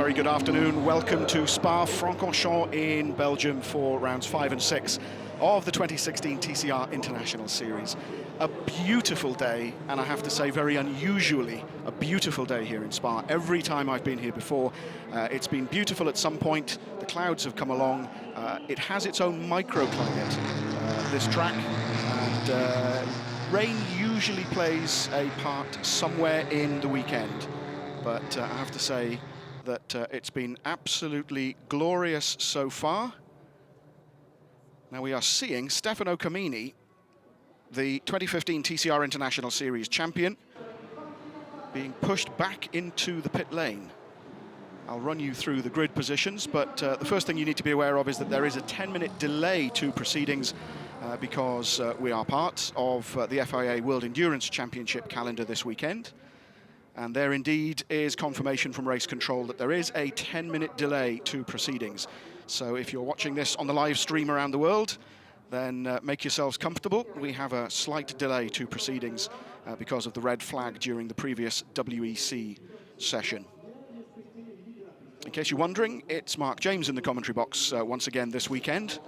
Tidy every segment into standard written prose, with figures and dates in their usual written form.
very good afternoon. Welcome to Spa-Francorchamps in Belgium for rounds 5 and 6 of the 2016 TCR International Series. A beautiful day, and I have to say very unusually a beautiful day here in Spa. Every time I've been here before, it's been beautiful at some point. The clouds have come along. It has its own microclimate, this track, and rain usually plays a part somewhere in the weekend. But I have to say that it's been absolutely glorious so far. Now we are seeing Stefano Camini, the 2015 TCR International Series champion, being pushed back into the pit lane. I'll run you through the grid positions, but the first thing you need to be aware of is that there is a 10-minute delay to proceedings because we are part of the FIA World Endurance Championship calendar this weekend. And there indeed is confirmation from race control that there is a 10-minute delay to proceedings. So if you're watching this on the live stream around the world, then make yourselves comfortable. We have a slight delay to proceedings because of the red flag during the previous WEC session. In case you're wondering, it's Mark James in the commentary box once again this weekend.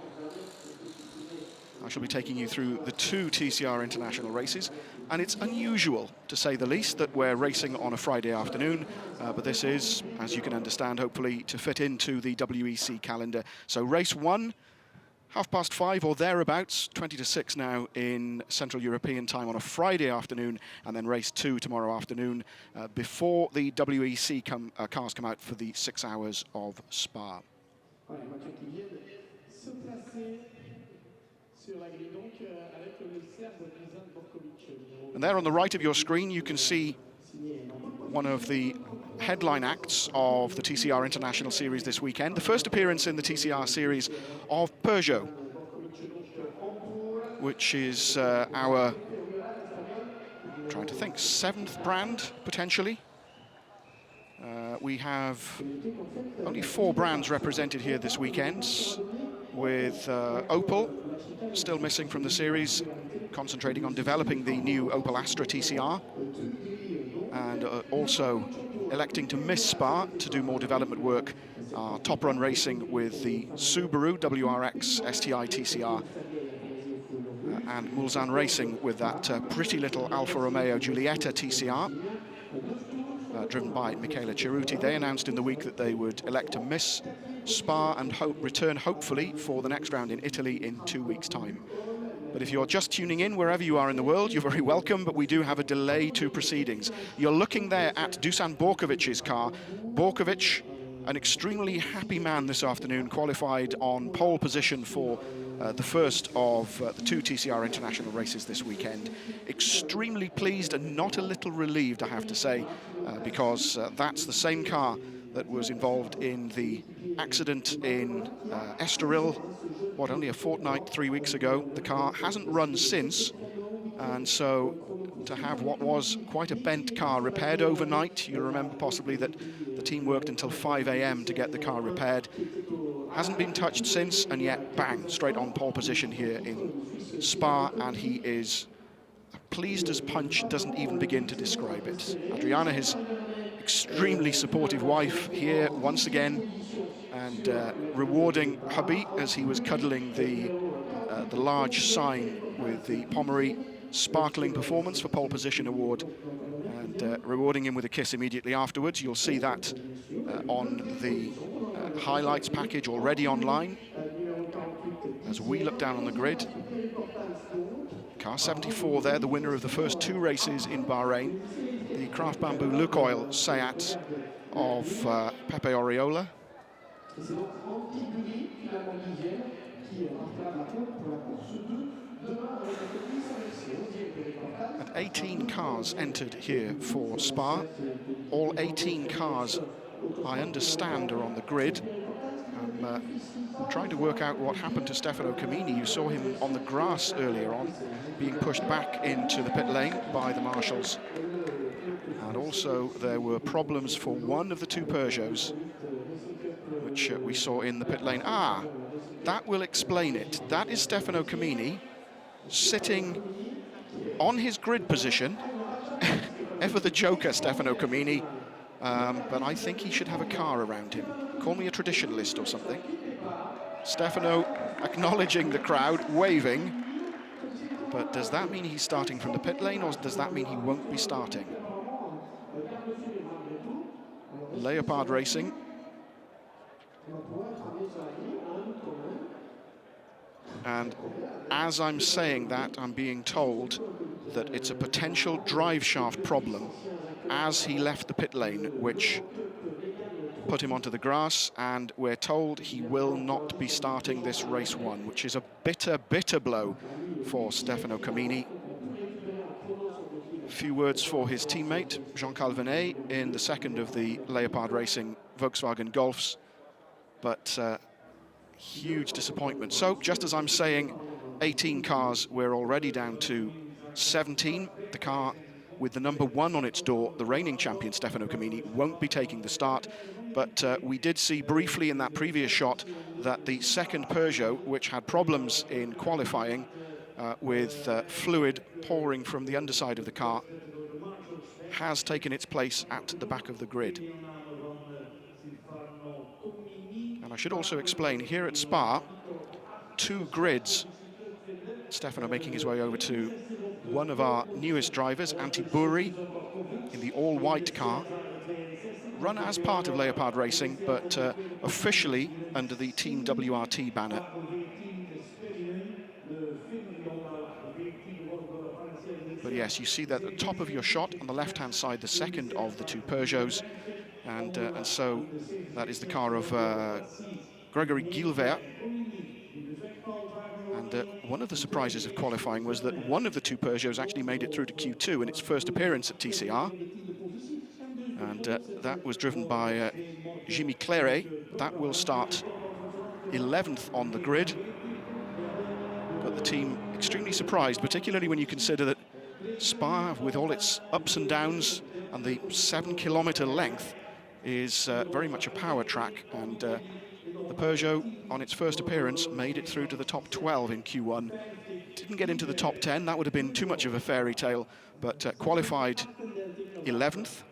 I shall be taking you through the two TCR International races, and it's unusual, to say the least, that we're racing on a Friday afternoon, but this is, as you can understand, hopefully to fit into the WEC calendar. So race 1, 5:30 or thereabouts, 20 to 6 now in Central European time on a Friday afternoon, and then race 2 tomorrow afternoon before the WEC cars come out for the 6 hours of Spa. And there on the right of your screen, you can see one of the headline acts of the TCR International Series this weekend. The first appearance in the TCR Series of Peugeot, which is our, trying to think, 7th brand, potentially. We have only 4 brands represented here this weekend, with Opel still missing from the series, concentrating on developing the new Opel Astra TCR, and also electing to miss Spa to do more development work. Top Run Racing with the Subaru WRX STI TCR, and Mulsanne Racing with that pretty little Alfa Romeo Giulietta TCR, driven by Michele Ceruti. They announced in the week that they would elect to miss Spa and return hopefully for the next round in Italy in 2 weeks' time. But if you're just tuning in wherever you are in the world, you're very welcome, but we do have a delay to proceedings. You're looking there at Dusan Borkovic's car. Borkovic, an extremely happy man this afternoon, qualified on pole position for the first of the 2 TCR International races this weekend. Extremely pleased and not a little relieved, I have to say, because that's the same car that was involved in the accident in Estoril, only a fortnight, 3 weeks ago. The car hasn't run since, and so to have what was quite a bent car repaired overnight, you remember possibly that the team worked until 5 a.m. to get the car repaired, hasn't been touched since, and yet bang, straight on pole position here in Spa, and he is pleased as punch, doesn't even begin to describe it. Adriana, his extremely supportive wife, here once again, and rewarding hubby as he was cuddling the large sign with the Pommery Sparkling Performance for Pole Position Award, and rewarding him with a kiss immediately afterwards. You'll see that on the highlights package already online. As we look down on the grid, car 74 there, the winner of the first 2 races in Bahrain, the Craft Bamboo Lukoil Seat of Pepe Oriola. And 18 cars entered here for Spa. All 18 cars, I understand, are on the grid. I'm trying to work out what happened to Stefano Camini. You saw him on the grass earlier on, being pushed back into the pit lane by the marshals. And also there were problems for one of the 2 Peugeots, which we saw in the pit lane. That will explain it. That is Stefano Camini sitting on his grid position. Ever the joker, Stefano Camini, but I think he should have a car around him. Call me a traditionalist or something. Stefano acknowledging the crowd, waving. But does that mean he's starting from the pit lane, or does that mean he won't be starting? Leopard Racing. And as I'm saying that, I'm being told that it's a potential drive shaft problem as he left the pit lane, which put him onto the grass, and we're told he will not be starting this race one, which is a bitter, bitter blow for Stefano Camini. A few words for his teammate, Jean Calvinet, in the second of the Leopard Racing Volkswagen Golfs, but huge disappointment. So, just as I'm saying, 18 cars, we're already down to 17. The car with the number 1 on its door, the reigning champion Stefano Camini, won't be taking the start. But we did see briefly in that previous shot that the second Peugeot, which had problems in qualifying with fluid pouring from the underside of the car, has taken its place at the back of the grid. And I should also explain, here at Spa, 2 grids. Stefano making his way over to one of our newest drivers, Antti Buri, in the all-white car. Run as part of Leopard Racing, but officially under the Team WRT banner. But yes, you see that at the top of your shot, on the left-hand side, the second of the 2 Peugeots. And so that is the car of Gregory Guilvert. And one of the surprises of qualifying was that one of the 2 Peugeots actually made it through to Q2 in its first appearance at TCR. And that was driven by Jimmy Claret. That will start 11th on the grid. But the team extremely surprised, particularly when you consider that Spa, with all its ups and downs and the 7-kilometer length, is very much a power track. And the Peugeot, on its first appearance, made it through to the top 12 in Q1. Didn't get into the top 10, that would have been too much of a fairy tale, but qualified 11th,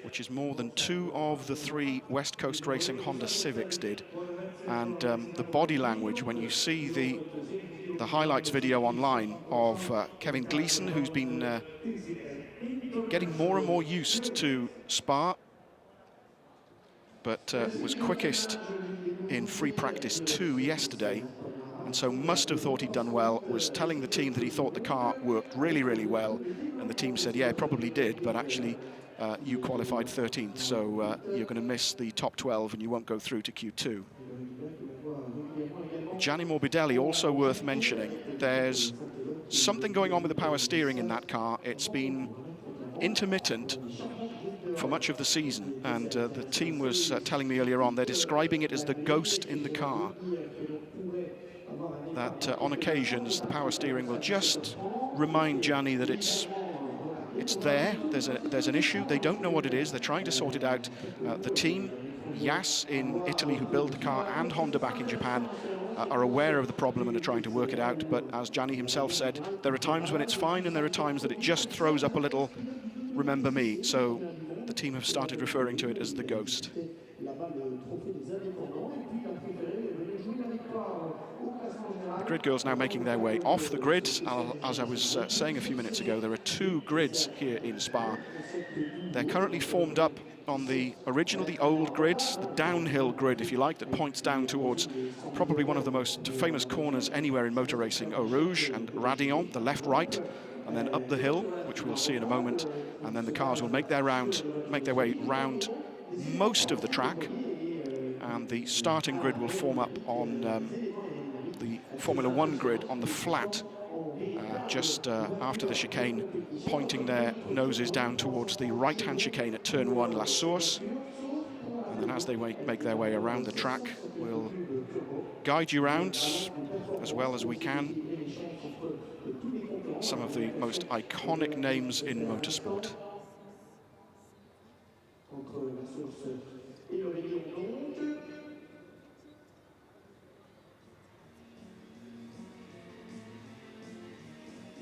which is more than 2 of the 3 West Coast Racing Honda Civics did. And the body language, when you see the highlights video online of Kevin Gleeson, who's been getting more and more used to Spa, but was quickest in free practice 2 yesterday, and so must have thought he'd done well, was telling the team that he thought the car worked really, really well, and the team said, yeah, it probably did, but actually you qualified 13th, so you're going to miss the top 12 and you won't go through to Q2. Gianni Morbidelli, also worth mentioning. There's something going on with the power steering in that car. It's been intermittent for much of the season, and the team was telling me earlier on, they're describing it as the ghost in the car. That on occasions the power steering will just remind Gianni that it's there. There's an issue. They don't know what it is. They're trying to sort it out. The team, Yas in Italy, who built the car, and Honda back in Japan, are aware of the problem and are trying to work it out. But as Gianni himself said, there are times when it's fine and there are times that it just throws up a little "remember me." So the team have started referring to it as the ghost. The grid girls now making their way off the grid. As I was saying a few minutes ago, there are 2 grids here in Spa. They're currently formed up on the old grids, the downhill grid, if you like, that points down towards probably one of the most famous corners anywhere in motor racing, Eau Rouge and Radillon, the left-right, and then up the hill, which we'll see in a moment, and then the cars will make their way round most of the track, and the starting grid will form up on the Formula One grid on the flat, just after the chicane, pointing their noses down towards the right-hand chicane at turn 1, La Source. And then as they make their way around the track, we'll guide you around as well as we can some of the most iconic names in motorsport.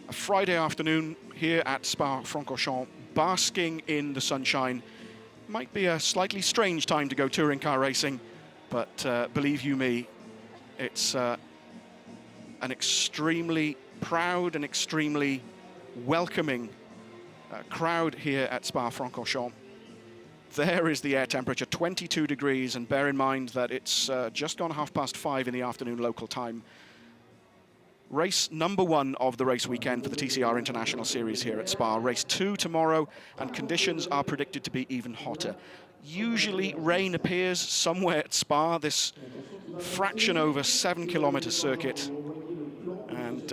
A Friday afternoon here at Spa-Francorchamps, basking in the sunshine. Might be a slightly strange time to go touring car racing, but believe you me, it's an extremely proud and extremely welcoming crowd here at Spa-Francorchamps. There is the air temperature, 22 degrees, and bear in mind that it's just gone 5:30 in the afternoon local time. Race number 1 of the race weekend for the TCR International Series here at Spa. Race 2 tomorrow, and conditions are predicted to be even hotter. Usually rain appears somewhere at Spa, this fraction over 7-kilometer circuit. And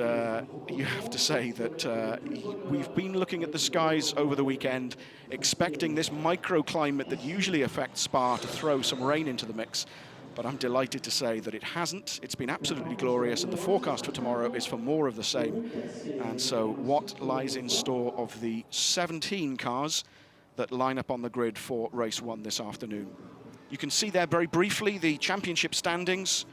you have to say that we've been looking at the skies over the weekend, expecting this microclimate that usually affects Spa to throw some rain into the mix. But I'm delighted to say that it hasn't. It's been absolutely glorious, and the forecast for tomorrow is for more of the same. And so what lies in store of the 17 cars that line up on the grid for race 1 this afternoon? You can see there very briefly the championship standings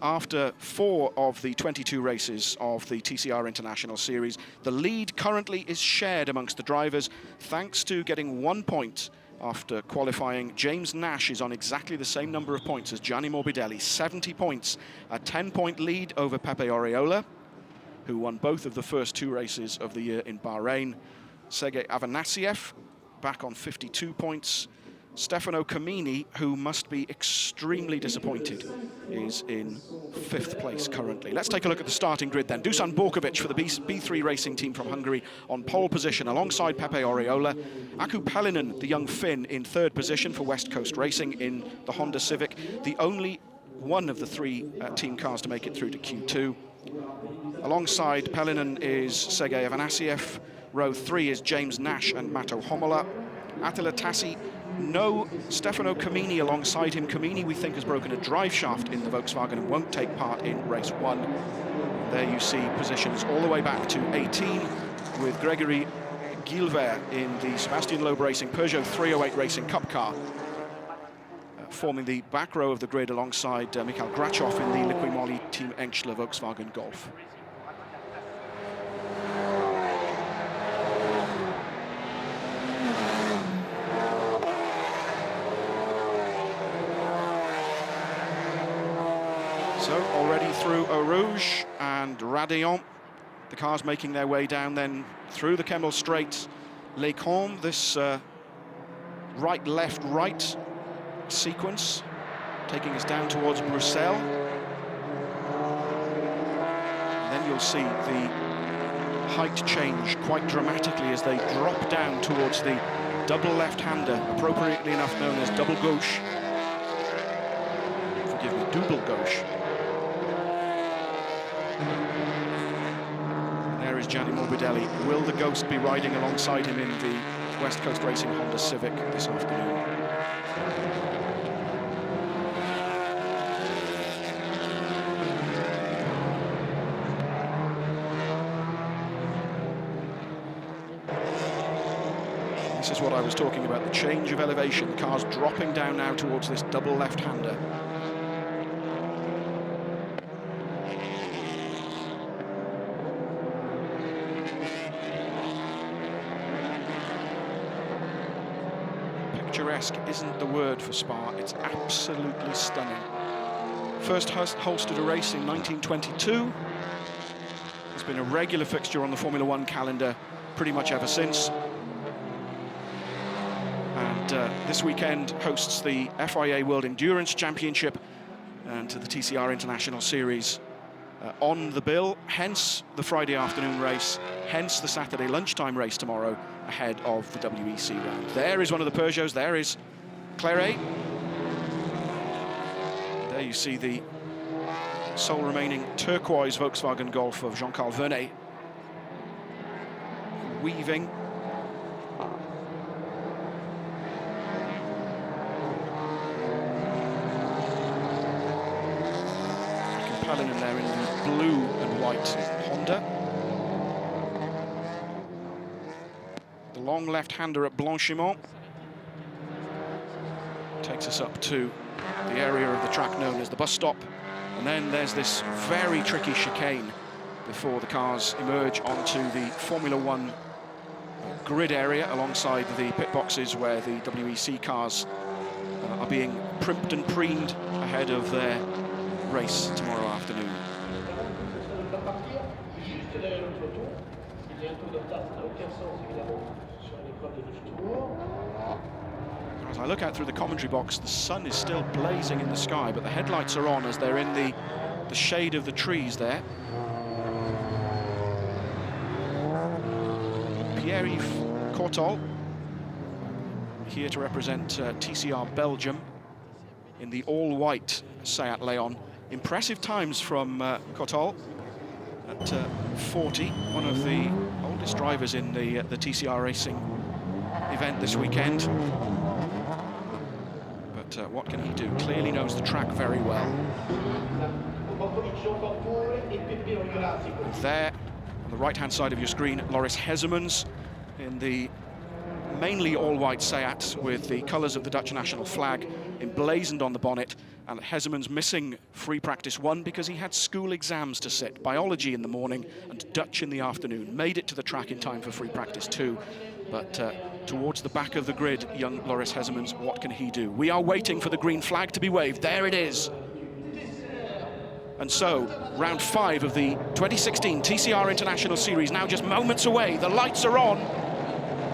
after 4 of the 22 races of the TCR International Series. The lead currently is shared amongst the drivers, thanks to getting 1 point after qualifying. James Nash is on exactly the same number of points as Gianni Morbidelli, 70 points, a 10-point lead over Pepe Oriola, who won both of the first 2 races of the year in Bahrain. Sergei Avanasiev back on 52 points. Stefano Camini, who must be extremely disappointed, is in 5th place currently. Let's take a look at the starting grid then. Dusan Borkovic for the B3 racing team from Hungary on pole position alongside Pepe Oriola. Aku Pelinen, the young Finn, in 3rd position for West Coast Racing in the Honda Civic, the only one of the 3 team cars to make it through to Q2. Alongside Pelinen is Sergei Avanasiev. Row 3 is James Nash and Mato Homola. Attila Tassi, no Stefano Camini alongside him. Camini, we think, has broken a drive shaft in the Volkswagen and won't take part in race 1. There you see positions all the way back to 18 with Gregory Guilbert in the Sebastian Loeb Racing Peugeot 308 Racing Cup car, forming the back row of the grid alongside Mikhail Grachov in the Liqui-Moly Team Engstler Volkswagen Golf. So already through Eau Rouge and Radeon, the cars making their way down then through the Kemmel Straight. Les Combes, this right, left, right sequence, taking us down towards Bruxelles. And then you'll see the height change quite dramatically as they drop down towards the double left-hander, appropriately enough known as double gauche. Forgive me, double gauche. And there is Gianni Morbidelli. Will the Ghost be riding alongside him in the West Coast Racing Honda Civic this afternoon? This is what I was talking about, the change of elevation. The car's dropping down now towards this double left-hander. Picturesque isn't the word for Spa, it's absolutely stunning. First holstered a race in 1922. It's been a regular fixture on the Formula One calendar pretty much ever since. And this weekend hosts the FIA World Endurance Championship and the TCR International Series on the bill, hence the Friday afternoon race, hence the Saturday lunchtime race tomorrow ahead of the WEC round. There is one of the Peugeots, there is Claret. There you see the sole remaining turquoise Volkswagen Golf of Jean-Carl Vernet, weaving. Pelinen there in the blue and white Honda. The long left-hander at Blanchimont takes us up to the area of the track known as the bus stop. And then there's this very tricky chicane before the cars emerge onto the Formula One grid area alongside the pit boxes where the WEC cars are being primped and preened ahead of their race tomorrow afternoon. As I look out through the commentary box, the sun is still blazing in the sky, but the headlights are on as they're in the shade of the trees there. Pierre-Yves Cortol, here to represent TCR Belgium in the all-white Seat Leon. Impressive times from Cortol at 40, one of the oldest drivers in the TCR racing event this weekend. But what can he do? Clearly knows the track very well. And there, on the right-hand side of your screen, Loris Hezemans in the mainly all-white Seat with the colours of the Dutch national flag emblazoned on the bonnet, and Hezemans missing free practice 1 because he had school exams to sit, biology in the morning and Dutch in the afternoon. Made it to the track in time for free practice 2, but towards the back of the grid, young Loris Hezemans, what can he do? We are waiting for the green flag to be waved. There it is. And so, round 5 of the 2016 TCR International Series, now just moments away. The lights are on.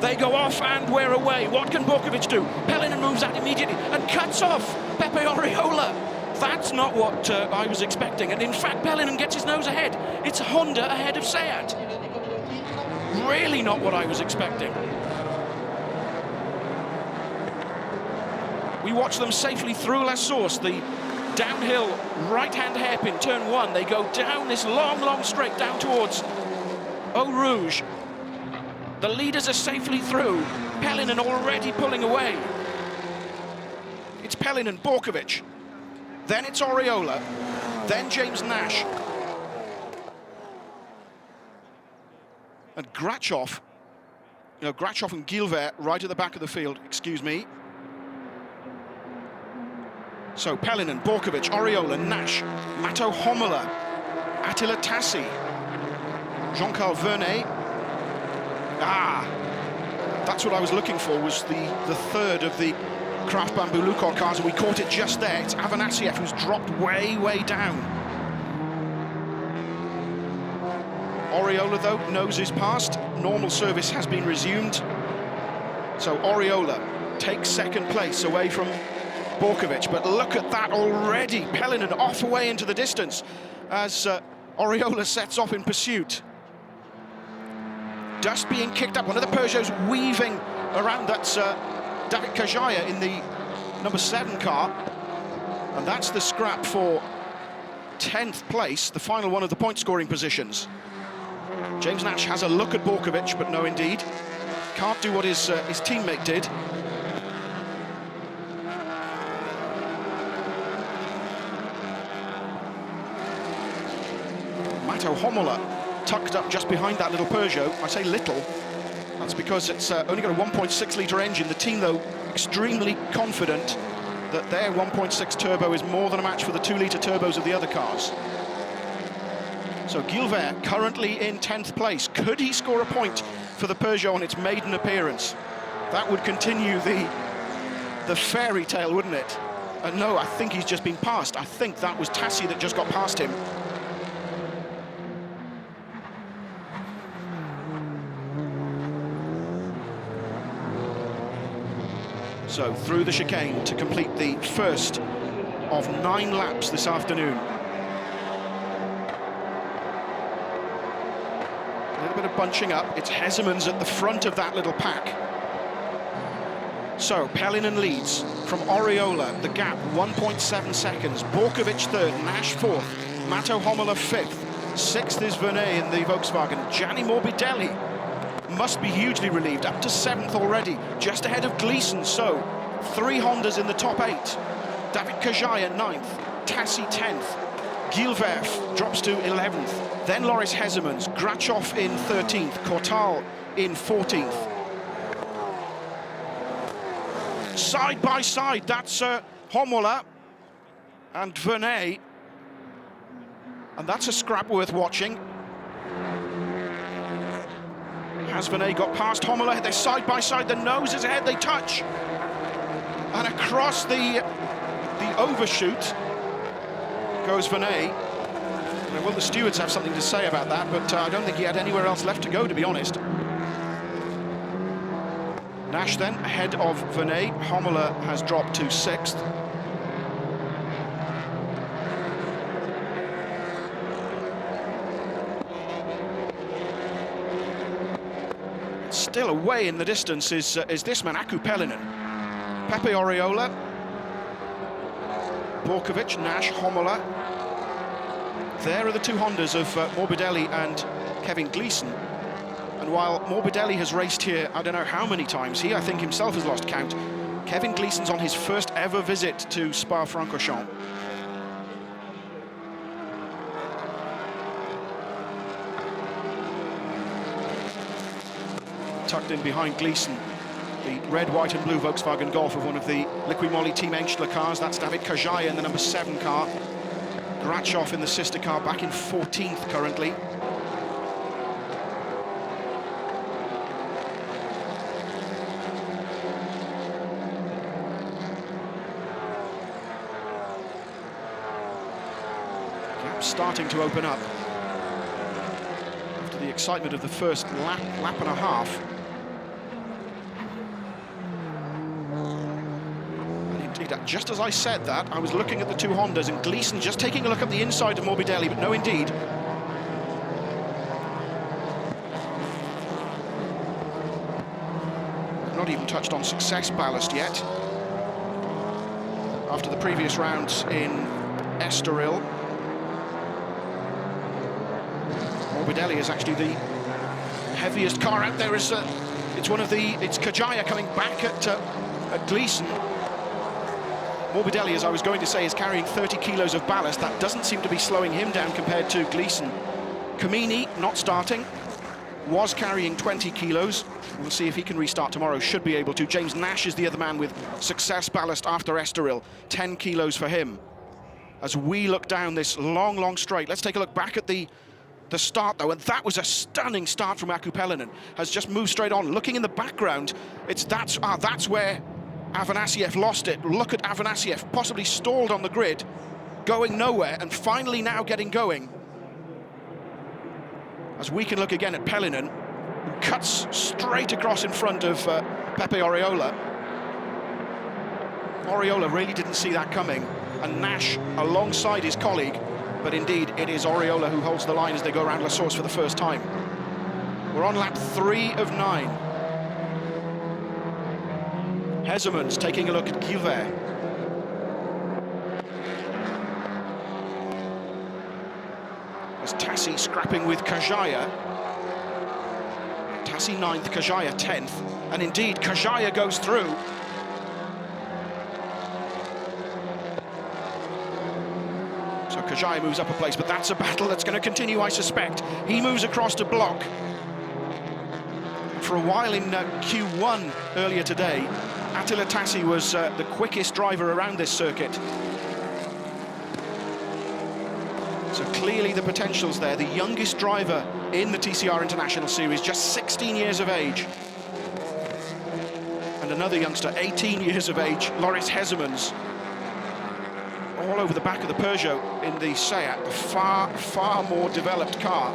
They go off and we're away. What can Borkovic do? Pellinen moves out immediately and cuts off Pepe Oriola. That's not what I was expecting. And in fact, Pellinen gets his nose ahead. It's Honda ahead of Seat. Really not what I was expecting. We watch them safely through La Source, the downhill right-hand hairpin, turn 1. They go down this long straight down towards Eau Rouge. The leaders are safely through. Pellinen already pulling away. It's Pellinen, Borkovic. Then it's Oriola. Then James Nash. And Grachov. Grachov and Gilbert right at the back of the field. Excuse me. So Pellinen, Borkovic, Oriola, Nash, Matto Homola, Attila Tassi, Jean-Carl Vernet. That's what I was looking for, was the third of the Kraft Bamboo Lucor cars, and we caught it just there. It's Avanasiev who's dropped way down. Oriola, though, noses past. Normal service has been resumed. So Oriola takes second place away from Borkovic, but look at that already. Pellinen off away into the distance as Oriola sets off in pursuit. Dust being kicked up, one of the Peugeots weaving around. That's David Kajaya in the number 7 car, and that's the scrap for 10th place, the final one of the point scoring positions. James Nash has a look at Borkovic, but no indeed. Can't do what his teammate did. Matto Homola tucked up just behind that little Peugeot. I say little, that's because it's only got a 1.6 litre engine. The team, though, extremely confident that their 1.6 turbo is more than a match for the 2 litre turbos of the other cars. So Gilbert currently in 10th place. Could he score a point for the Peugeot on its maiden appearance? That would continue the fairy tale, wouldn't it? No, I think he's just been passed. I think that was Tassi that just got past him. So through the chicane to complete the first of 9 laps this afternoon. A little bit of bunching up. It's Hezemans at the front of that little pack. So Pellinen leads from Oriola, the gap 1.7 seconds. Borkovic 3rd, Nash 4th, Matto Homola 5th, 6th is Vernet in the Volkswagen. Gianni Morbidelli must be hugely relieved, up to 7th already, just ahead of Gleeson. So 3 Hondas in the top 8. David Kajaya 9th, Tassi 10th, Gilbert drops to 11th, then Loris Hezemans, Grachov in 13th, Cortal in 14th. Side by side, that's Homola and Vernet, and that's a scrap worth watching. Has Venet got past Hommler? They're side by side, the nose is ahead, they touch. And across the overshoot goes Venet. Well, the stewards have something to say about that, but I don't think he had anywhere else left to go, to be honest. Nash then ahead of Venet. Hommler has dropped to 6th. Still away in the distance is this man, Aku Pelinen. Pepe Oriola, Borkovic, Nash, Hommler. There are the two Hondas of Morbidelli and Kevin Gleeson. And while Morbidelli has raced here, I don't know how many times, he, I think, himself has lost count. Kevin Gleeson's on his first ever visit to Spa-Francorchamps. Tucked in behind Gleeson, the red, white and blue Volkswagen Golf of one of the Liqui Moly Team Engstler cars. That's David Kajaya in the number 7 car. Grachov in the sister car, back in 14th currently. Gap starting to open up after the excitement of the first lap and a half. Just as I said that, I was looking at the two Hondas and Gleeson just taking a look at the inside of Morbidelli, but no, indeed. Not even touched on success ballast yet. After the previous rounds in Estoril, Morbidelli is actually the heaviest car out there. It's Kajaya coming back at Gleeson. Morbidelli, as I was going to say, is carrying 30 kilos of ballast. That doesn't seem to be slowing him down compared to Gleeson. Camini, not starting, was carrying 20 kilos. We'll see if he can restart tomorrow, should be able to. James Nash is the other man with success ballast after Estoril, 10 kilos for him. As we look down this long, long straight, let's take a look back at the start, though, and that was a stunning start from Aku Pelinen. Has just moved straight on. Looking in the background, that's where Afanasiev lost it. Look at Afanasiev, possibly stalled on the grid, going nowhere, and finally now getting going. As we can look again at Pelinen, who cuts straight across in front of Pepe Oriola. Oriola really didn't see that coming, and Nash alongside his colleague, but indeed it is Oriola who holds the line as they go around La Source for the first time. We're on lap 3 of 9. Hezemans taking a look at Gilbert. As Tassi scrapping with Kajaya. Tassi 9th, Kajaya 10th. And indeed, Kajaya goes through. So Kajaya moves up a place, but that's a battle that's going to continue, I suspect. He moves across to block. For a while in Q1 earlier today, Attila Tassi was the quickest driver around this circuit. So clearly the potential's there. The youngest driver in the TCR International Series, just 16 years of age. And another youngster, 18 years of age, Loris Hezemans. All over the back of the Peugeot in the Seat, a far, far more developed car.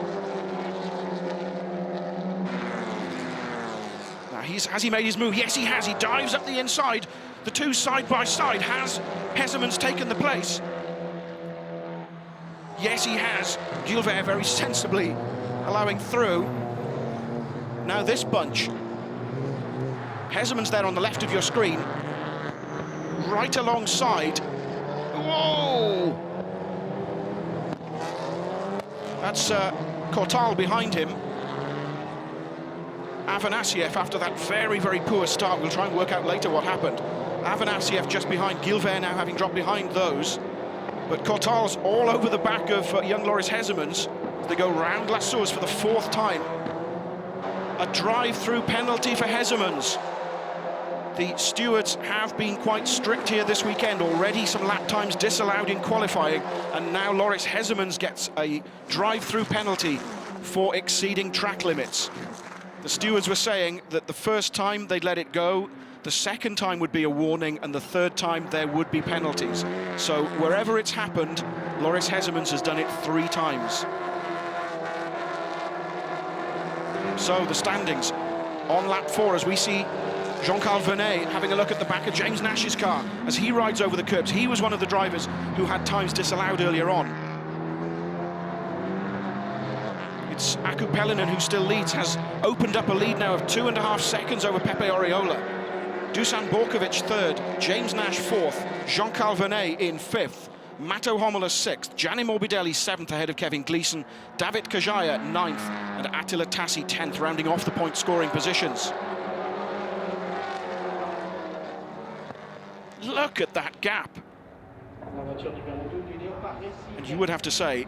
Has he made his move? Yes, he has. He dives up the inside. The two side by side. Has Hezemans taken the place? Yes, he has. Gilbert very sensibly allowing through. Now this bunch. Hezemans there on the left of your screen. Right alongside. Whoa! That's Cortal behind him. Afanasiev, after that very, very poor start, we'll try and work out later what happened. Afanasiev just behind, Gilbert now having dropped behind those. But Cortal's all over the back of young Loris Hezemans. They go round La Source for the 4th time. A drive-through penalty for Hezemans. The stewards have been quite strict here this weekend. Already some lap times disallowed in qualifying, and now Loris Hezemans gets a drive-through penalty for exceeding track limits. The stewards were saying that the first time they'd let it go, the second time would be a warning, and the third time there would be penalties. So wherever it's happened, Loris Hezemans has done it 3 times. So the standings on lap 4 as we see Jean-Carl Vernet having a look at the back of James Nash's car as he rides over the curbs. He was one of the drivers who had times disallowed earlier on. It's Aku Pelinen who still leads, has opened up a lead now of 2.5 seconds over Pepe Oriola. Dusan Borkovic 3rd, James Nash 4th, Jean-Carl Vernet in 5th, Mato Homola 6th, Gianni Morbidelli 7th ahead of Kevin Gleeson, David Kajaya 9th, and Attila Tassi 10th, rounding off the point-scoring positions. Look at that gap. And you would have to say,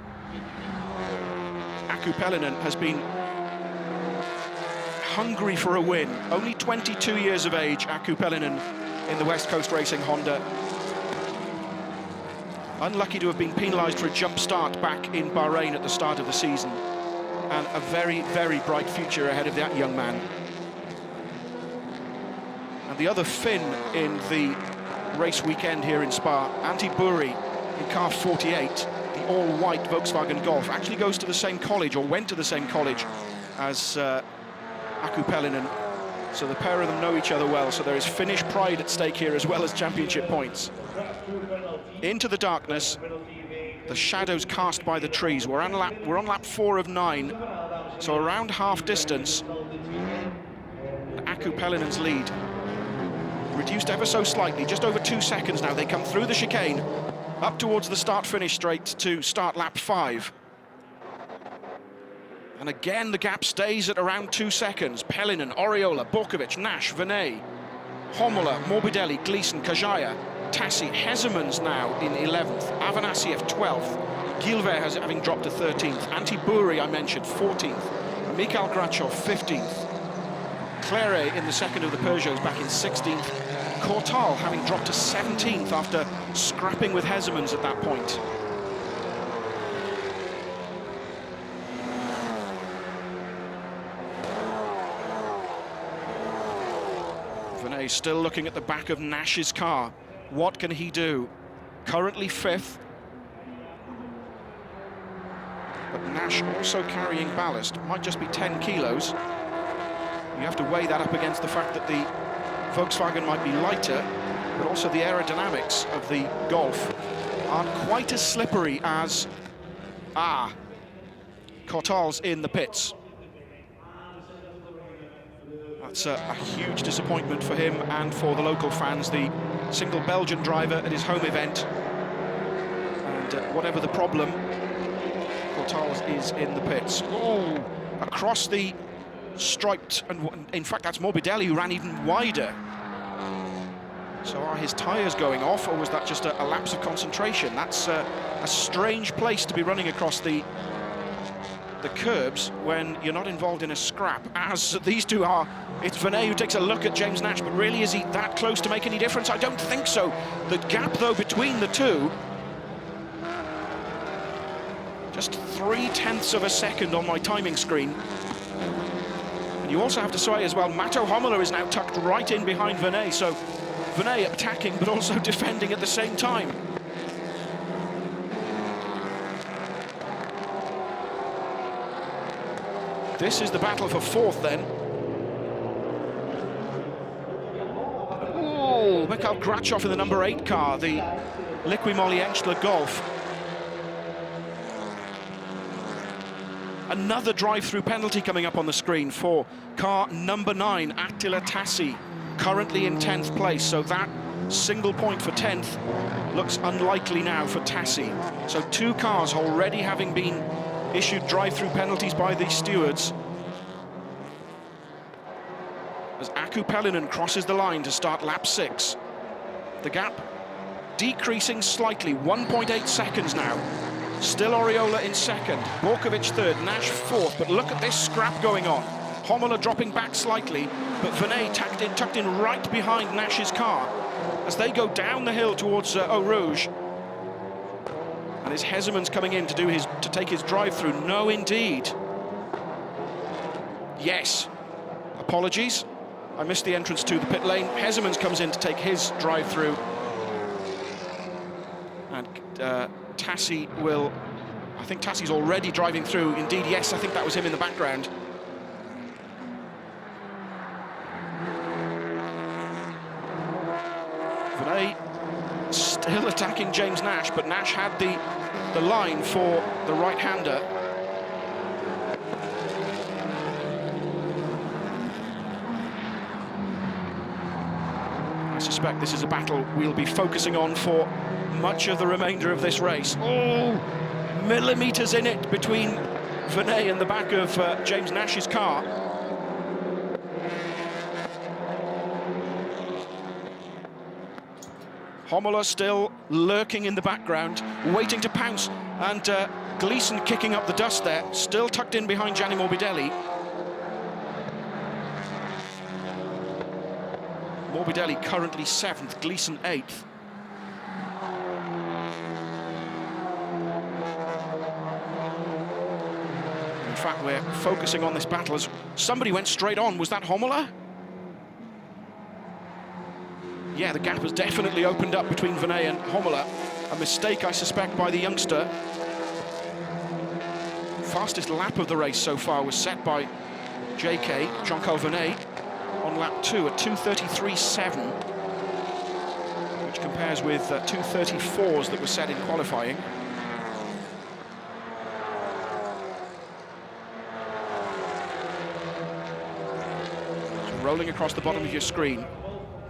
Aku Pelinen has been hungry for a win. Only 22 years of age, Aku Pelinen in the West Coast Racing Honda. Unlucky to have been penalised for a jump start back in Bahrain at the start of the season. And a very, very bright future ahead of that young man. And the other Finn in the race weekend here in Spa, Antti Buri in car 48, the all-white Volkswagen Golf, actually goes to the same college, or went to the same college as Aku Pelinen. So the pair of them know each other well, so there is Finnish pride at stake here as well as championship points. Into the darkness, the shadows cast by the trees. We're on lap 4 of 9, so around half distance. Aku Pelinen's lead reduced ever so slightly, just over 2 seconds now. They come through the chicane, up towards the start-finish straight to start lap 5. And again, the gap stays at around 2 seconds. Pelinen, Oriola, Borkovic, Nash, Vernet, Homola, Morbidelli, Gleeson, Kajaya, Tassi, Hezemans now in 11th, Avanasiev 12th, Gilbert having dropped to 13th, Antti Buri, I mentioned, 14th, Mikhail Grachov 15th, Claire in the second of the Peugeots back in 16th, Cortal having dropped to 17th after scrapping with Hezemans at that point. Vernet still looking at the back of Nash's car. What can he do? Currently 5th. But Nash also carrying ballast. Might just be 10 kilos. You have to weigh that up against the fact that the Volkswagen might be lighter, but also the aerodynamics of the Golf aren't quite as slippery as... Cortal's in the pits. That's a huge disappointment for him and for the local fans. The single Belgian driver at his home event. And whatever the problem, Cortals is in the pits. Oh, across the striped, and in fact that's Morbidelli who ran even wider. So are his tyres going off, or was that just a lapse of concentration? That's a strange place to be running across the curbs when you're not involved in a scrap, as these two are. It's Vernet who takes a look at James Nash, but really, is he that close to make any difference? I don't think so. The gap, though, between the two, just 0.3 of a second on my timing screen. And you also have to say as well, Mato Homola is now tucked right in behind Vernet, so Vernet attacking but also defending at the same time. This is the battle for 4th then. Oh, Mikhail Grachov in the number 8 car, the Liqui Moly Engstler Golf. Another drive-through penalty coming up on the screen for car number 9, Attila Tassi, currently in 10th place. So that single point for 10th looks unlikely now for Tassi. So 2 cars already having been issued drive-through penalties by the stewards. As Aku Pelinen crosses the line to start lap 6. The gap decreasing slightly, 1.8 seconds now. Still Oriola in 2nd, Borkovic 3rd, Nash 4th, but look at this scrap going on. Homola dropping back slightly, but Vernet tucked in right behind Nash's car as they go down the hill towards Eau Rouge. And is Hezemans coming in to take his drive-through? No, indeed. Yes, apologies. I missed the entrance to the pit lane. Hezemans comes in to take his drive through. And Tassi will... I think Tassi's already driving through. Indeed, yes, I think that was him in the background. Venet still attacking James Nash, but Nash had the line for the right-hander. I suspect this is a battle we'll be focusing on for much of the remainder of this race. Oh, millimetres in it between Venet and the back of James Nash's car. Homola still lurking in the background, waiting to pounce, and Gleeson kicking up the dust there, still tucked in behind Gianni Morbidelli. Morbidelli currently 7th, Gleeson 8th. In fact, we're focusing on this battle as somebody went straight on. Was that Homola? Yeah, the gap has definitely opened up between Venet and Homola. A mistake, I suspect, by the youngster. Fastest lap of the race so far was set by JK, Jean-Carl Venet, on lap 2 at 2:33.7, which compares with 2:34s that were set in qualifying. So rolling across the bottom of your screen,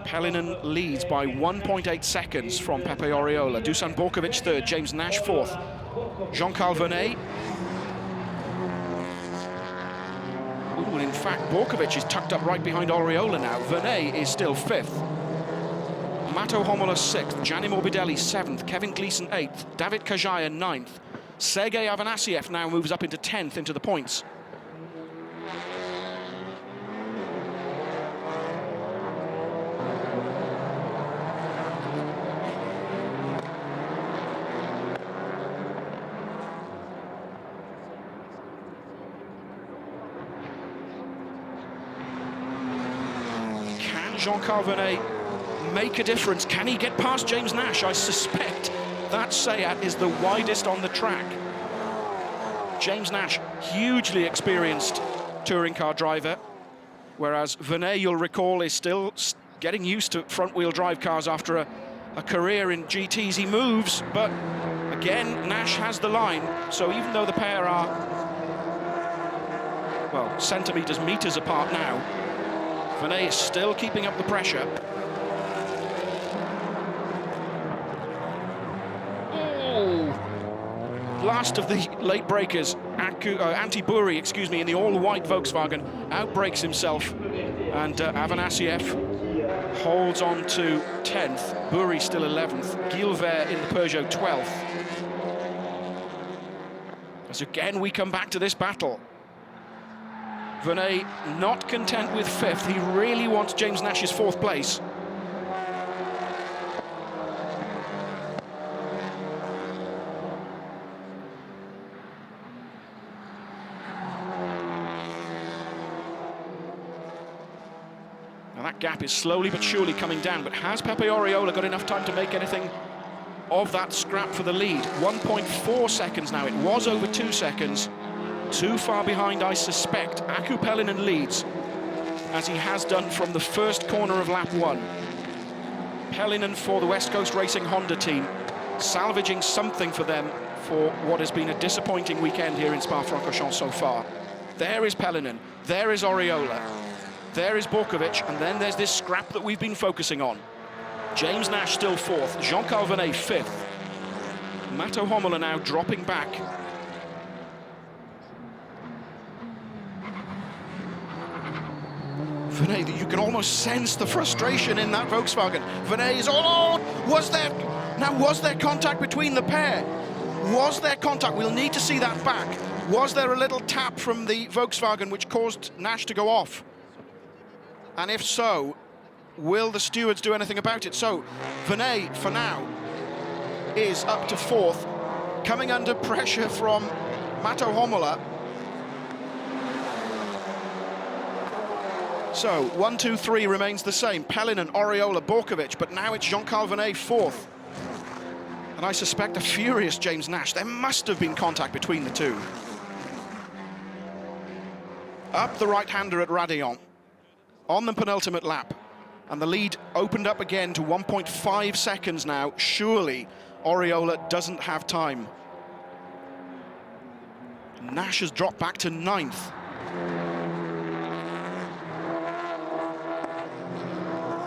Pelinen leads by 1.8 seconds from Pepe Oriola. Dusan Borkovic 3rd, James Nash 4th. Jean-Carl Venet. Ooh, and in fact, Borkovic is tucked up right behind Oriola now. Venet is still 5th. Mato Homola 6th, Gianni Morbidelli 7th, Kevin Gleeson 8th, David Kajaya 9th. Sergei Avanasiev now moves up into 10th into the points. Jean-Carl Venet make a difference? Can he get past James Nash? I suspect that Seat is the widest on the track. James Nash, hugely experienced touring car driver, whereas Venet, you'll recall, is still getting used to front-wheel drive cars after a career in GTs. He moves, but again, Nash has the line, so even though the pair are, well, centimetres, metres apart now, Venet is still keeping up the pressure. Oh! Last of the late breakers, Antti Buri, excuse me, in the all-white Volkswagen, outbrakes himself, and Avanasiev holds on to 10th. Buri still 11th. Guilvert in the Peugeot 12th. As again we come back to this battle. Venet not content with 5th. He really wants James Nash's 4th place. Now that gap is slowly but surely coming down, but has Pepe Oriola got enough time to make anything of that scrap for the lead? 1.4 seconds now. It was over 2 seconds. Too far behind, I suspect. Aku Pelinen leads, as he has done from the first corner of lap 1. Pelinen for the West Coast Racing Honda team, salvaging something for them for what has been a disappointing weekend here in Spa-Francorchamps so far. There is Pelinen, there is Oriola, there is Borkovic, and then there's this scrap that we've been focusing on. James Nash still 4th, Jean-Carl Venet 5th. Mato Homola now dropping back. Venet, you can almost sense the frustration in that Volkswagen. Venet is, oh, was there contact between the pair? Was there contact? We'll need to see that back. Was there a little tap from the Volkswagen which caused Nash to go off? And if so, will the stewards do anything about it? So, Venet, for now, is up to 4th, coming under pressure from Mato Homola. So 1, 2, 3 remains the same. Pellinen, Oriola, Borkovic, but now it's Jean-Carl Vernet fourth. And I suspect a furious James Nash. There must have been contact between the two. Up the right-hander at Radillon on the penultimate lap. And the lead opened up again to 1.5 seconds now. Surely Oriola doesn't have time. Nash has dropped back to 9th.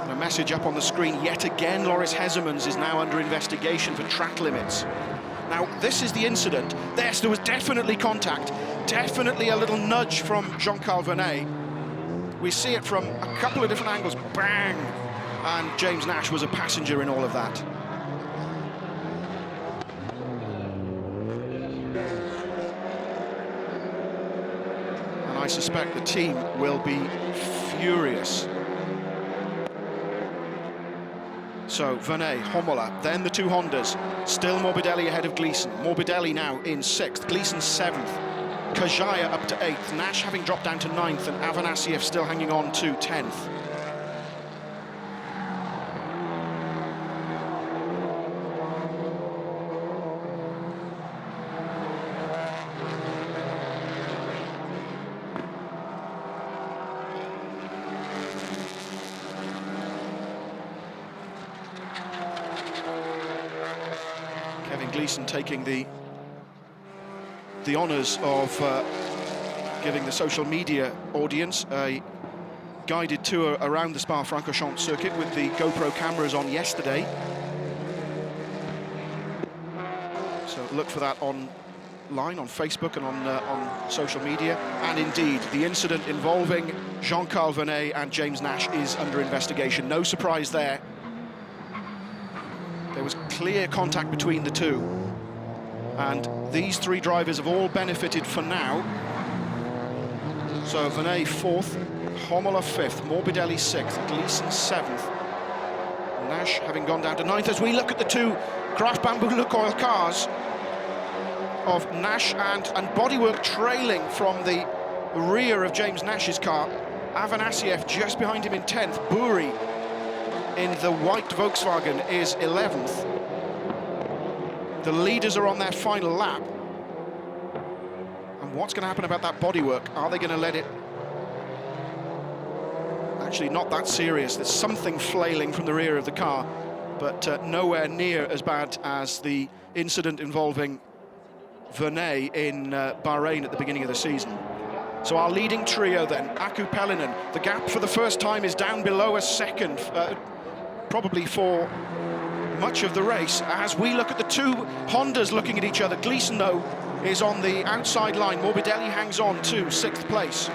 And a message up on the screen, yet again Loris Hezemans is now under investigation for track limits. Now, this is the incident. Yes, there was definitely contact, definitely a little nudge from Jean-Carl Vernet. We see it from a couple of different angles, bang! And James Nash was a passenger in all of that. And I suspect the team will be furious. So Vernet, Homola, then the two Hondas. Still Morbidelli ahead of Gleeson. Morbidelli now in 6th, Gleeson 7th. Kajaya up to 8th, Nash having dropped down to 9th, and Avanasiev still hanging on to 10th. Kevin Gleeson taking the honours of giving the social media audience a guided tour around the Spa-Francorchamps circuit with the GoPro cameras on yesterday. So look for that online on Facebook and on social media. And indeed, the incident involving Jean-Carl Vernet and James Nash is under investigation. No surprise there. There was clear contact between the two. And these three drivers have all benefited for now. So Vernet 4th, Homola 5th, Morbidelli 6th, Gleeson 7th. Nash having gone down to 9th. As we look at the two Craft Bamboo Lukoil cars of Nash and bodywork trailing from the rear of James Nash's car. Avanasiev just behind him in 10th. Buri in the white Volkswagen is 11th. The leaders are on their final lap. And what's going to happen about that bodywork? Are they going to let it... Actually, not that serious. There's something flailing from the rear of the car, but nowhere near as bad as the incident involving Vernet in Bahrain at the beginning of the season. So our leading trio then, Aku Pellinen. The gap for the first time is down below a second, probably for much of the race. As we look at the two Hondas looking at each other, Gleeson, though, is on the outside line. Morbidelli hangs on to 6th place.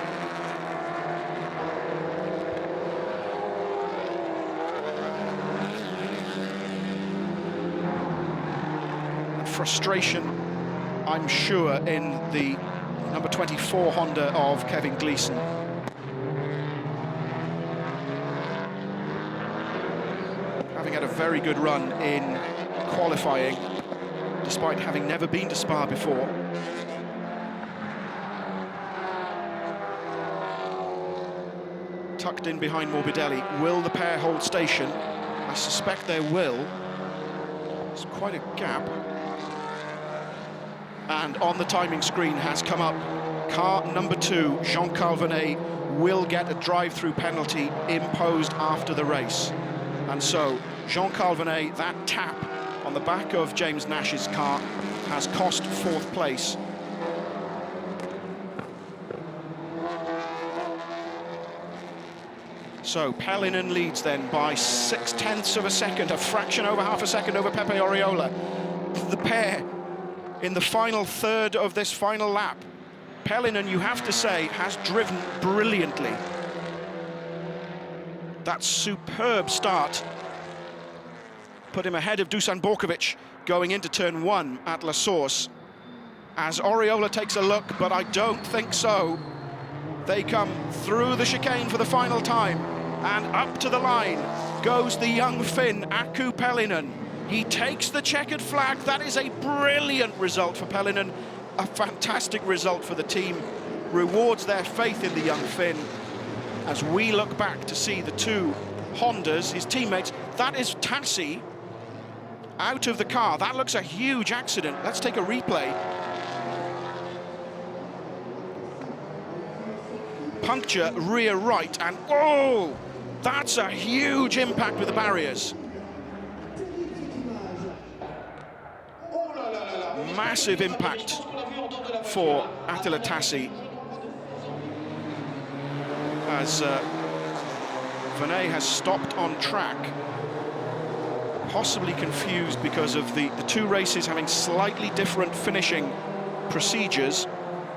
Frustration, I'm sure, in the number 24 Honda of Kevin Gleeson. Having had a very good run in qualifying, despite having never been to Spa before. Tucked in behind Morbidelli. Will the pair hold station? I suspect they will. It's quite a gap. And on the timing screen has come up, car number 2, Jean-Carl Vernet, will get a drive-through penalty imposed after the race. And so, Jean-Carl Vernet, that tap on the back of James Nash's car has cost 4th place. So, Pellinen leads then by 0.6 of a second, a fraction over half a second over Pepe Oriola. The pair in the final third of this final lap. Pellinen, you have to say, has driven brilliantly. That superb start put him ahead of Dusan Borkovic going into turn 1 at La Source. As Oriola takes a look, but I don't think so. They come through the chicane for the final time, and up to the line goes the young Finn, Aku Pellinen. He takes the checkered flag. That is a brilliant result for Pellinen, a fantastic result for the team. Rewards their faith in the young Finn. As we look back to see the two Hondas, his teammates, that is Tassi out of the car. That looks a huge accident. Let's take a replay. Puncture rear right, and oh, that's a huge impact with the barriers. Massive impact for Attila Tassi, as Venet has stopped on track, possibly confused because of the two races having slightly different finishing procedures.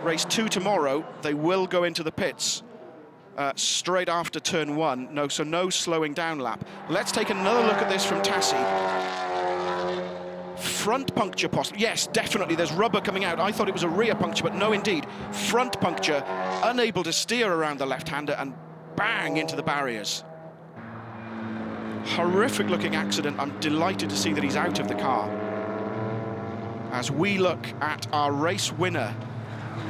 Race 2 tomorrow, they will go into the pits straight after turn 1. So no slowing down lap. Let's take another look at this from Tassi. Front puncture possible. Yes, definitely, there's rubber coming out. I thought it was a rear puncture, but no, indeed. Front puncture, unable to steer around the left-hander and bang into the barriers. Horrific looking accident. I'm delighted to see that he's out of the car. As we look at our race winner,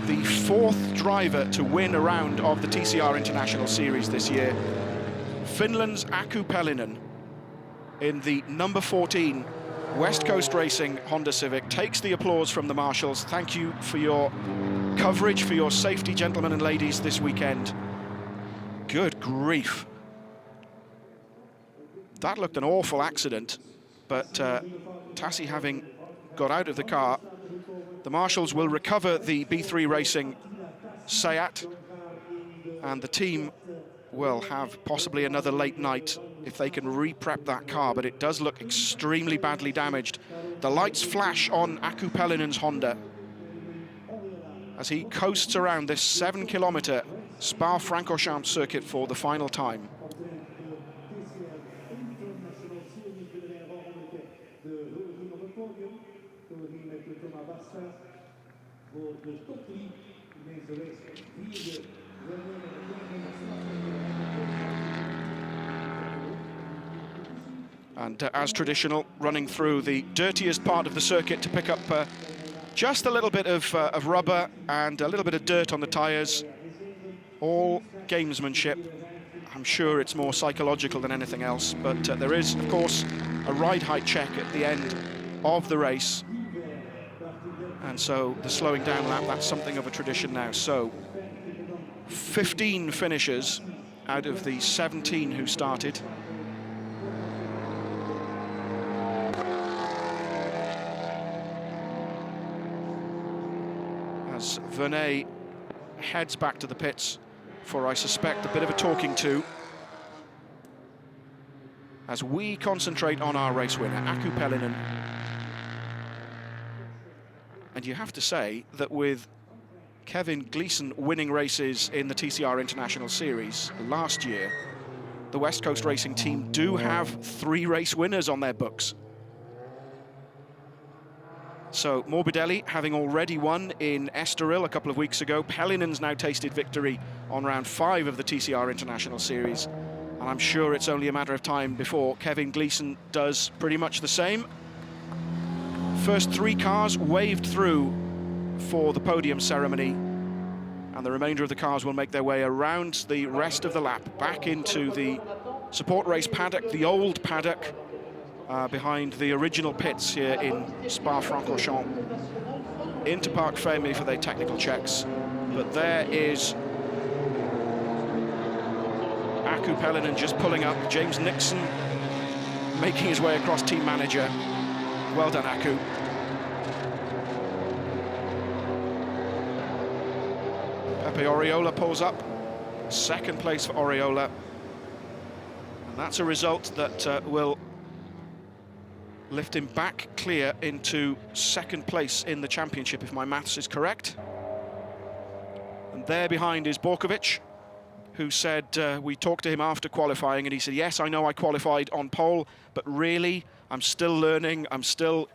the 4th driver to win a round of the TCR International Series this year, Finland's Aku Pelinen, in the number 14 West Coast Racing Honda Civic, takes the applause from the marshals. Thank you for your coverage, for your safety, gentlemen and ladies, this weekend. Good grief. That looked an awful accident, but Tassi having got out of the car, the marshals will recover the B3 Racing Seat, and the team will have possibly another late night if they can re-prep that car, but it does look extremely badly damaged. The lights flash on Aku Pelinen's Honda as he coasts around this 7-kilometer Spa-Francorchamps circuit for the final time. And as traditional, running through the dirtiest part of the circuit to pick up just a little bit of rubber and a little bit of dirt on the tyres. All gamesmanship. I'm sure it's more psychological than anything else, but there is, of course, a ride height check at the end of the race. And so the slowing down lap, that's something of a tradition now. So 15 finishers out of the 17 who started. As Venet heads back to the pits for, I suspect, a bit of a talking to, as we concentrate on our race winner, Aku Pelinen. And you have to say that with Kevin Gleeson winning races in the TCR International Series last year, the West Coast Racing team do have 3 race winners on their books. So Morbidelli, having already won in Estoril a couple of weeks ago, Pelinen's now tasted victory on round 5 of the TCR International Series. And I'm sure it's only a matter of time before Kevin Gleeson does pretty much the same. First 3 cars waved through for the podium ceremony, and the remainder of the cars will make their way around the rest of the lap, back into the support race paddock, the old paddock, behind the original pits here in Spa-Francorchamps, into Parc Fermé for their technical checks. But there is Aku Pelinen just pulling up. James Nixon making his way across team manager. Well done, Aku. Pepe Oriola pulls up. 2nd place for Oriola. And that's a result that will lift him back clear into 2nd place in the championship, if my maths is correct. And there behind is Borkovic, who said, we talked to him after qualifying, and he said, yes, I know I qualified on pole, but really, I'm still learning, I'm still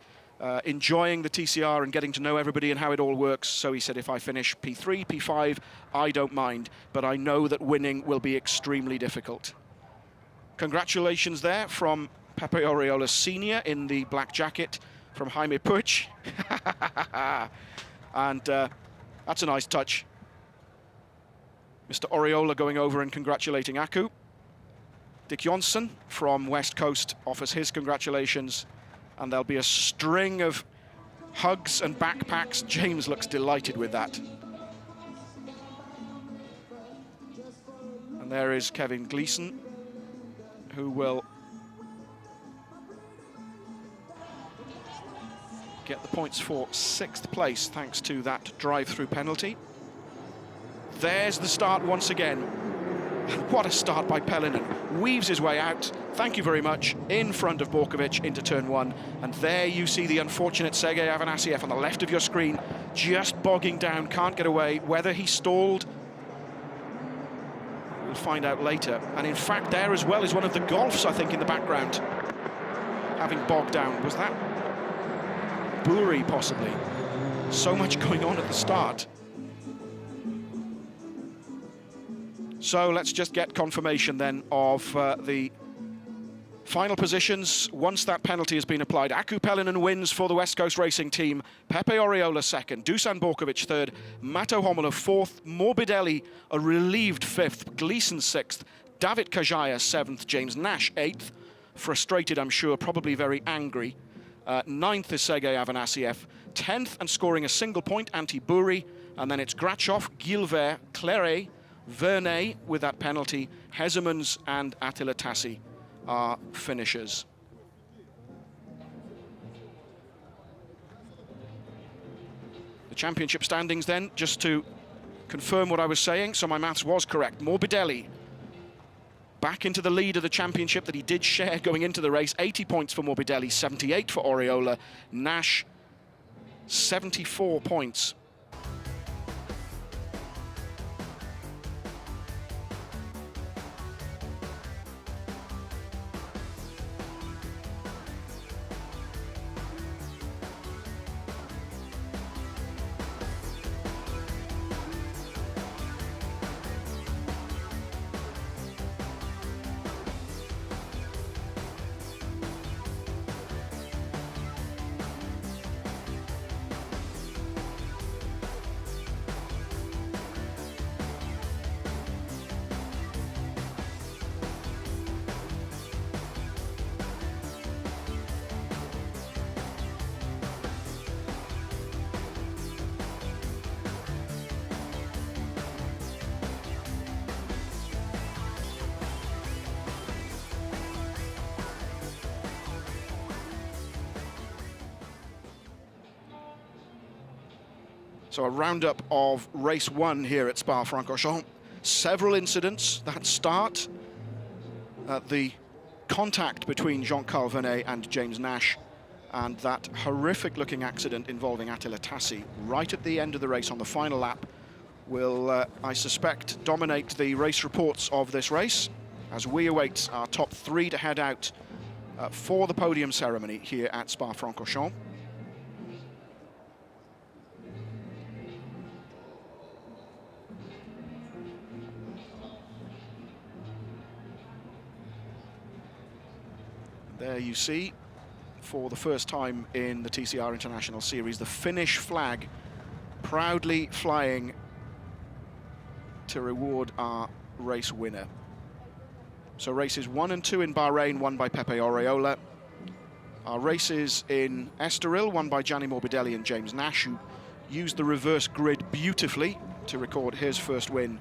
enjoying the TCR and getting to know everybody and how it all works. So he said, if I finish P3, P5, I don't mind, but I know that winning will be extremely difficult. Congratulations there from Pepe Oriola Sr. in the black jacket, from Jaime Puig. And that's a nice touch. Mr. Oriola going over and congratulating Aku. Dick Jonsson from West Coast offers his congratulations, and there'll be a string of hugs and backpacks. James looks delighted with that. And there is Kevin Gleeson, who will get the points for 6th place thanks to that drive-through penalty. There's the start once again. And what a start by Pelinen. Weaves his way out, thank you very much, in front of Borkovic into turn 1. And there you see the unfortunate Sergei Afanasiev on the left of your screen, just bogging down, can't get away. Whether he stalled, we'll find out later. And in fact, there as well is one of the Golfs, I think, in the background, having bogged down. Was that Buri, possibly? So much going on at the start. So let's just get confirmation then of the final positions once that penalty has been applied. Aku Pelinen wins for the West Coast Racing Team. Pepe Oriola 2nd, Dusan Borkovic 3rd, Mato Homolo 4th, Morbidelli a relieved 5th, Gleeson 6th, David Kajaya 7th, James Nash 8th, frustrated I'm sure, probably very angry. 9th is Sergei Afanasiev, 10th and scoring a single point, Antti Buri, and then it's Grachov, Gilbert, Claret, Vernet with that penalty, Hesemans and Attila Tassi are finishers. The championship standings then, just to confirm what I was saying, so my maths was correct. Morbidelli back into the lead of the championship that he did share going into the race. 80 points for Morbidelli, 78 for Oriola. Nash, 74 points. So a roundup of race 1 here at Spa-Francorchamps. Several incidents that start at the contact between Jean-Carl Vernet and James Nash, and that horrific-looking accident involving Attila Tassi right at the end of the race on the final lap will, I suspect, dominate the race reports of this race as we await our top 3 to head out for the podium ceremony here at Spa-Francorchamps. There you see, for the first time in the TCR International Series, the Finnish flag proudly flying to reward our race winner. So races 1 and 2 in Bahrain, won by Pepe Oriola. Our races in Estoril, won by Gianni Morbidelli and James Nash, who used the reverse grid beautifully to record his first win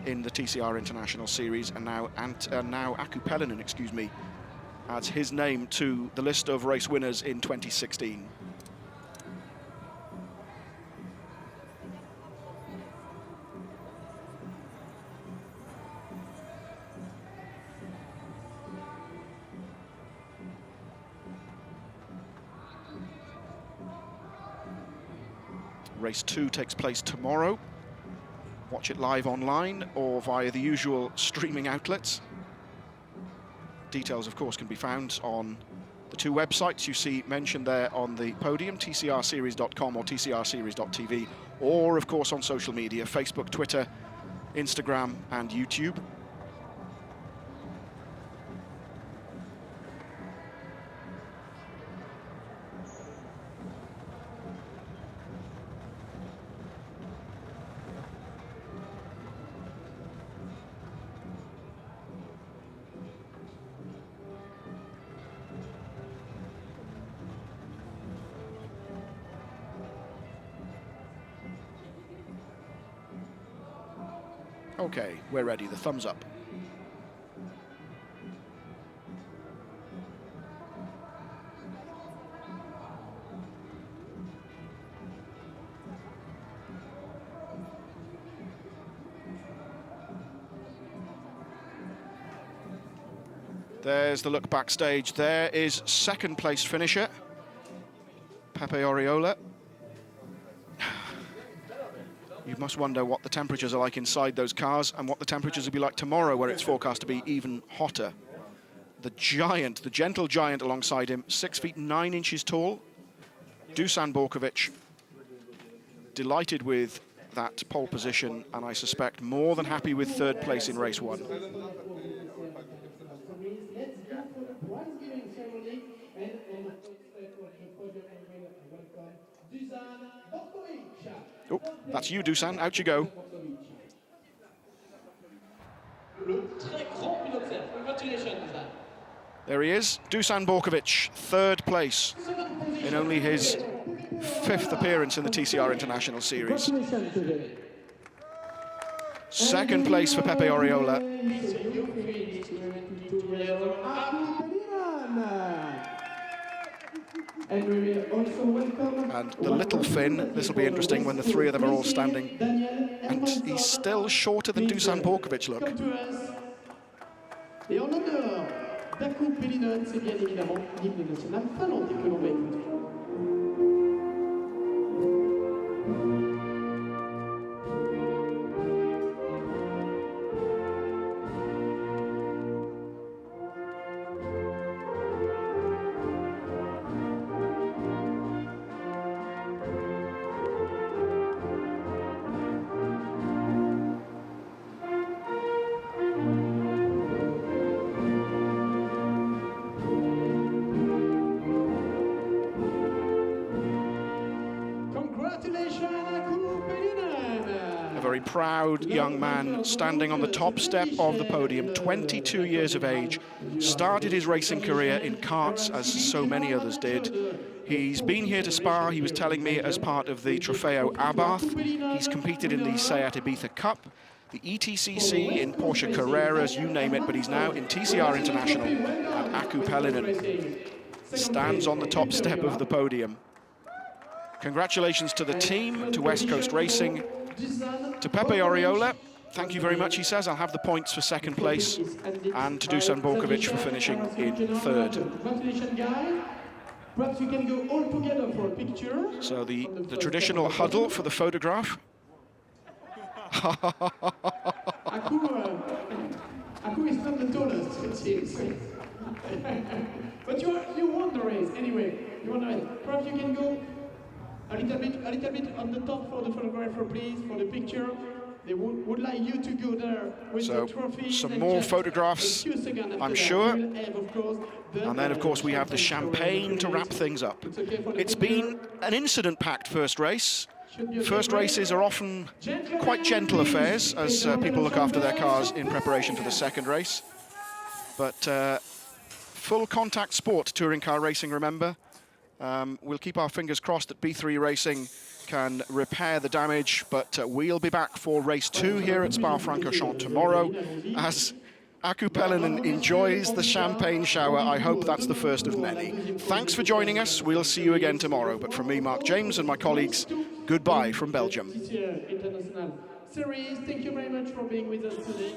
in the TCR International Series. And now Aku Pelinen, excuse me, adds his name to the list of race winners in 2016. Race 2 takes place tomorrow. Watch it live online or via the usual streaming outlets. Details, of course, can be found on the 2 websites you see mentioned there on the podium, tcrseries.com or tcrseries.tv, or, of course, on social media, Facebook, Twitter, Instagram, and YouTube. Okay, we're ready. The thumbs up. There's the look backstage. There is second place finisher, Pepe Oriola. You must wonder what the temperatures are like inside those cars and what the temperatures will be like tomorrow, where it's forecast to be even hotter. The giant, the gentle giant alongside him, 6 feet 9 inches tall, Dusan Borkovic, delighted with that pole position, and I suspect more than happy with third place in race 1. Oh, that's you, Dusan. Out you go. There he is, Dusan Borkovic, third place in only his 5th appearance in the TCR International Series. Second place for Pepe Oriola. And the little Finn, this will be interesting when the three of them are all standing. And he's still shorter than Dusan Borkovic, look. Very proud young man standing on the top step of the podium, 22 years of age, started his racing career in karts as so many others did. He's been here to Spa, he was telling me, as part of the Trofeo Abarth. He's competed in the Seat Ibiza Cup, the ETCC, in Porsche Carreras, you name it, but he's now in TCR International, and Aku Pelinen stands on the top step of the podium. Congratulations to the team, to West Coast Racing, to Pepe Oriola. Thank you very much, he says. I'll have the points for second place, and to Dusan Borkovic for finishing in third. Perhaps we can go all together for a picture. So the traditional huddle for the photograph. Aku is not the tallest, it seems. But you won the race anyway. You won the race. Perhaps you can go a little bit on the top for the photographer, please, for the picture. They would like you to go there with the trophy. Some more photographs, I'm sure. And then, of course, we have the champagne to wrap things up. It's been an incident-packed first race. First races are often quite gentle affairs as people look after their cars in preparation for the second race. But full contact sport, touring car racing, remember. We'll keep our fingers crossed that B3 Racing can repair the damage, but we'll be back for race 2 here at Spa-Francorchamps tomorrow as Aku Pelinen enjoys the champagne shower. I hope that's the first of many. Thanks for joining us. We'll see you again tomorrow. But from me, Mark James, and my colleagues, goodbye from Belgium. TCR International Series, thank you very much for being with us today.